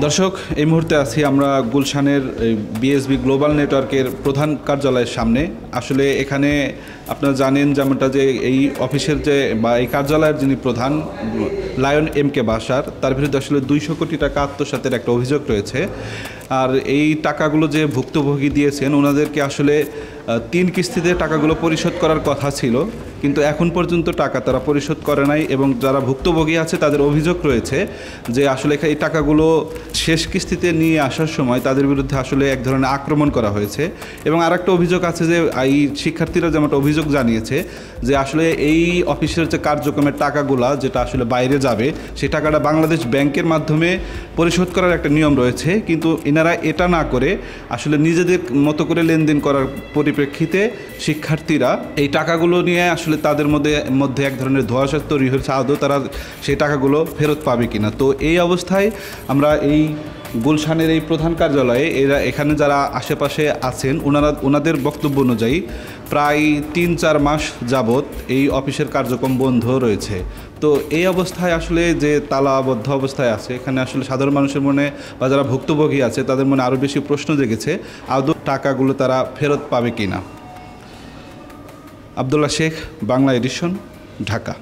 দর্শক, এই মুহূর্তে আছি আমরা গুলশানের বিএসবি গ্লোবাল নেটওয়ার্কের প্রধান কার্যালয়ের সামনে। আসলে এখানে আপনারা জানেন যেমনটা যে এই অফিসের যে বা এই কার্যালয়ের যিনি প্রধান লায়ন এম কে বাশার, তার বিরুদ্ধে আসলে 200 কোটি টাকা আত্মসাতের একটা অভিযোগ রয়েছে। আর এই টাকাগুলো যে ভুক্তভোগী দিয়েছেন ওনাদেরকে আসলে 3 কিস্তিতে টাকাগুলো পরিশোধ করার কথা ছিল, কিন্তু এখন পর্যন্ত টাকা তারা পরিশোধ করে নাই। এবং যারা ভুক্তভোগী আছে তাদের অভিযোগ রয়েছে যে আসলে এই টাকাগুলো শেষ কিস্তিতে নিয়ে আসার সময় তাদের বিরুদ্ধে আসলে এক ধরনের আক্রমণ করা হয়েছে। এবং আরেকটা অভিযোগ আছে যে এই শিক্ষার্থীরা যেমনটা অভিযোগ জানিয়েছে যে আসলে এই অফিসের যে কার্যক্রমের টাকাগুলা যেটা আসলে বাইরে যাবে সেই টাকাটা বাংলাদেশ ব্যাংকের মাধ্যমে পরিশোধ করার একটা নিয়ম রয়েছে, কিন্তু এনারা এটা না করে আসলে নিজেদের মতো করে লেনদেন করার পরিপ্রেক্ষিতে শিক্ষার্থীরা এই টাকাগুলো নিয়ে আসলে তাদের মধ্যে এক ধরনের ধোঁয়াশা তৈরি হয়েছে, আদৌ তারা সেই টাকাগুলো ফেরত পাবে কিনা। তো এই অবস্থায় আমরা এই গুলশানের এই প্রধান কার্যালয়ে এখানে যারা আশেপাশে আছেন ওনাদের বক্তব্য অনুযায়ী প্রায় 3-4 মাস যাবৎ এই অফিসের কার্যক্রম বন্ধ রয়েছে। তো এই অবস্থায় আসলে যে তালাবদ্ধ অবস্থায় আছে, এখানে আসলে সাধারণ মানুষের মনে বা যারা ভুক্তভোগী আছে তাদের মনে আরও বেশি প্রশ্ন জেগেছে, আদৌ টাকাগুলো তারা ফেরত পাবে কিনা। আব্দুল্লাহ শেখ, বাংলা এডিশন, ঢাকা।